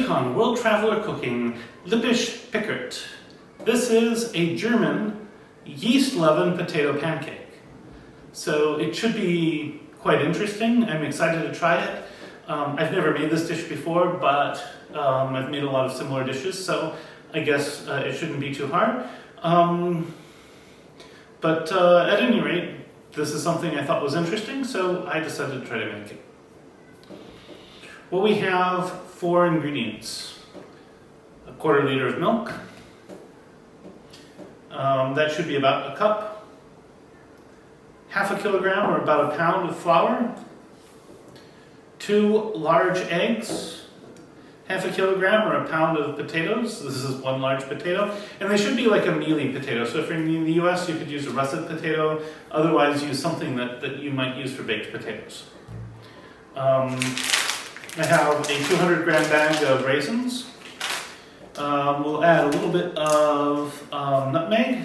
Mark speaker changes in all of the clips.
Speaker 1: week on World Traveler Cooking, Lippisch Pickert. This is a German yeast leavened potato pancake. So it should be quite interesting. I'm excited to try it. I've never made this dish before, but I've made a lot of similar dishes, so I guess it shouldn't be too hard. But at any rate, this is something I thought was interesting, so I decided to try to make it. Well, we have 4 ingredients. A quarter liter of milk. That should be about a cup. Half a kilogram or about a pound of flour. 2 large eggs. Half a kilogram or a pound of potatoes. This is 1 large potato. And they should be like a mealy potato. So if you're in the US, you could use a russet potato. Otherwise, use something that you might use for baked potatoes. I have a 200 gram bag of raisins. We'll add a little bit of nutmeg.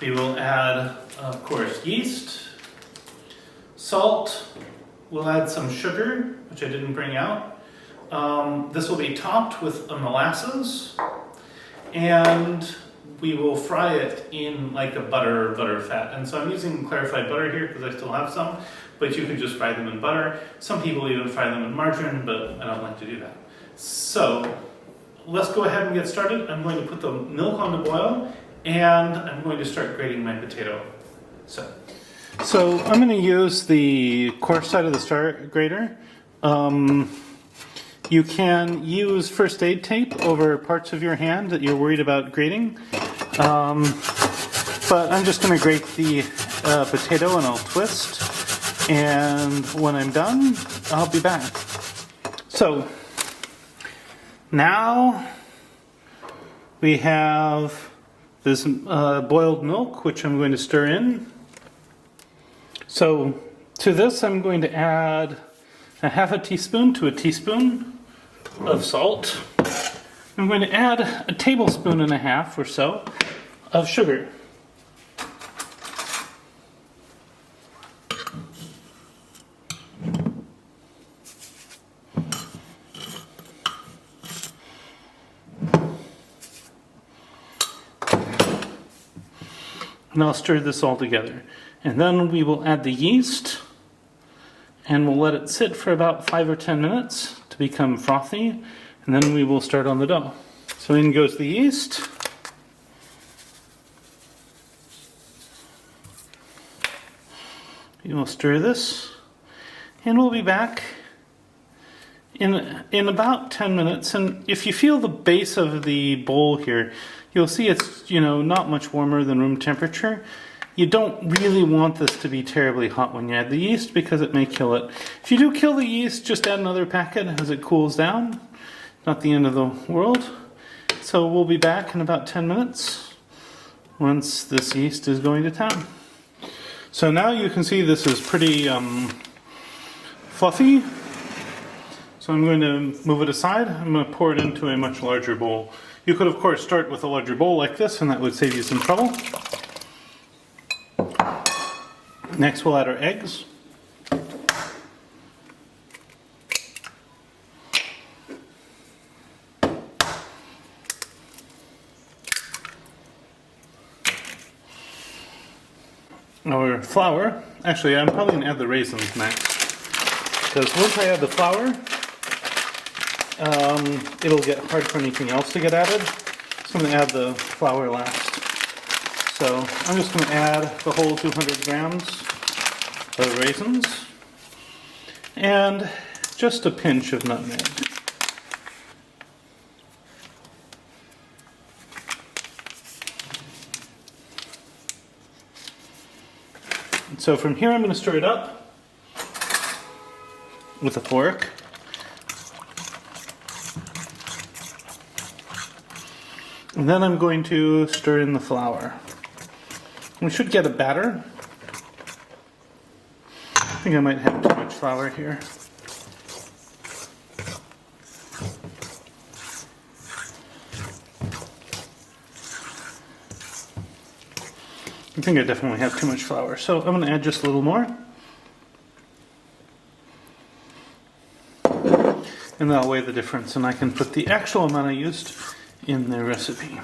Speaker 1: We will add, of course, yeast, salt. We'll add some sugar, which I didn't bring out. This will be topped with a molasses, and we will fry it in like a butterfat. And so I'm using clarified butter here because I still have some, but you could just fry them in butter. Some people even fry them in margarine, but I don't like to do that. So let's go ahead and get started. I'm going to put the milk on to boil, and I'm going to start grating my potato. So I'm going to use the coarse side of the star grater. You can use first aid tape over parts of your hand that you're worried about grating. But I'm just going to grate the potato and I'll twist. And when I'm done, I'll be back. So now we have this boiled milk, which I'm going to stir in. So to this, I'm going to add a half a teaspoon to a teaspoon of salt. I'm going to add a tablespoon and a half or so of sugar. And I'll stir this all together. And then we will add the yeast, and we'll let it sit for about 5 or 10 minutes to become frothy, and then we will start on the dough. So in goes the yeast. We will stir this, and we'll be back in about 10 minutes. And if you feel the base of the bowl here, you'll see it's, not much warmer than room temperature. You don't really want this to be terribly hot when you add the yeast because it may kill it. If you do kill the yeast, just add another packet as it cools down. Not the end of the world. So we'll be back in about 10 minutes once this yeast is going to town. So now you can see this is pretty fluffy. So I'm going to move it aside. I'm going to pour it into a much larger bowl. You could, of course, start with a larger bowl like this, and that would save you some trouble. Next, we'll add our eggs. Our flour. Actually, I'm probably going to add the raisins next, because once I add the flour, it'll get hard for anything else to get added. So I'm going to add the flour last. So I'm just going to add the whole 200 grams of raisins and just a pinch of nutmeg. And so from here I'm going to stir it up with a fork. And then I'm going to stir in the flour. We should get a batter. I think I might have too much flour here. I think I definitely have too much flour, so I'm going to add just a little more. and that'll weigh the difference, and I can put the actual amount I used in the recipe.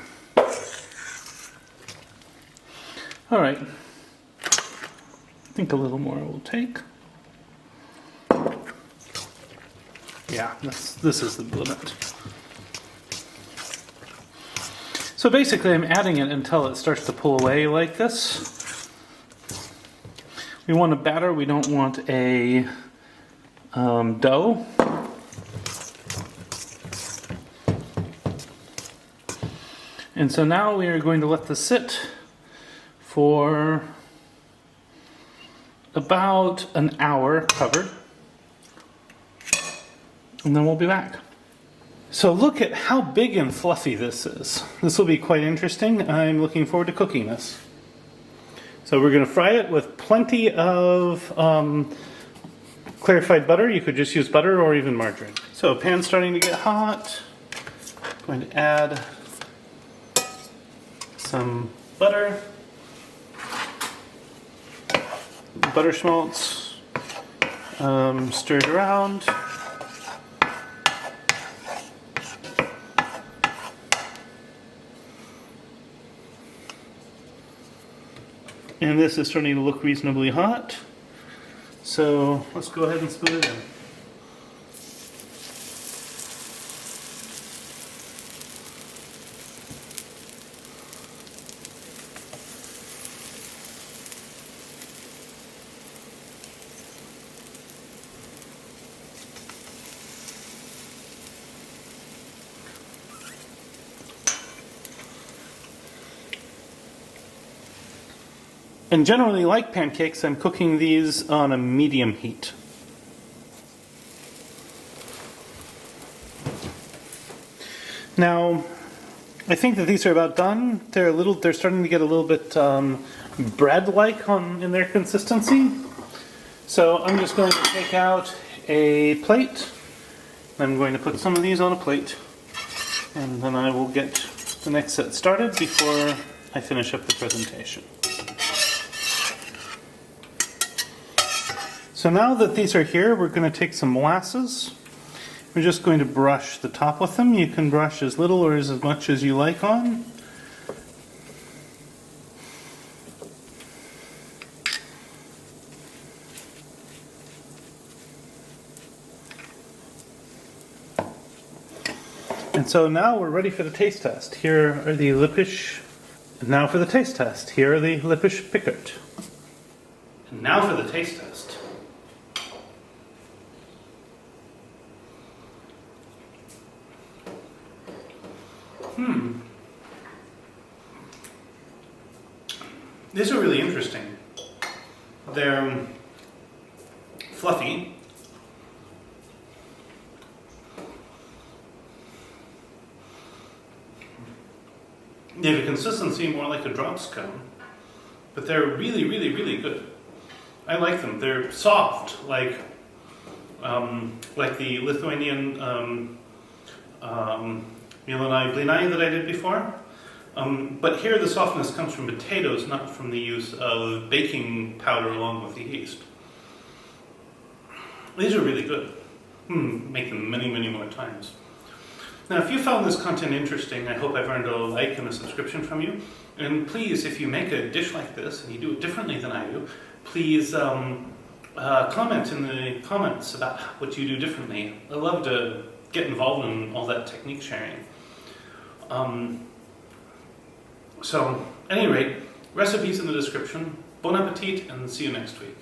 Speaker 1: All right, I think a little more will take. Yeah, this is the limit. So basically I'm adding it until it starts to pull away like this. We want a batter, we don't want a dough. And so now we are going to let this sit for about an hour covered. And then we'll be back. So look at how big and fluffy this is. This will be quite interesting. I'm looking forward to cooking this. So we're going to fry it with plenty of clarified butter. You could just use butter or even margarine. So pan's starting to get hot. I'm going to add some butter. Butter schmaltz. Stir it around. And this is starting to look reasonably hot. So let's go ahead and spoon it in. And generally, like pancakes, I'm cooking these on a medium heat. Now, I think that these are about done. They're starting to get a little bit bread-like in their consistency. So I'm just going to take out a plate. I'm going to put some of these on a plate, and then I will get the next set started before I finish up the presentation. So now that these are here, we're going to take some molasses. We're just going to brush the top with them. You can brush as little or as much as you like on. And so now we're ready for the taste test. Here are the Lippisch. And now for the taste test. Here are the Lippisch Pickert. And now for the taste test. These are really interesting. They're fluffy. They have a consistency more like a drop scone, but they're really, really, really good. I like them. They're soft, like the Lithuanian Mielinai Blinai that I did before. But here the softness comes from potatoes, not from the use of baking powder along with the yeast. These are really good. Make them many, many more times. Now, if you found this content interesting, I hope I've earned a like and a subscription from you. And please, if you make a dish like this and you do it differently than I do, please comment in the comments about what you do differently. I love to get involved in all that technique sharing. So, at any rate, recipes in the description. Bon appetit, and see you next week.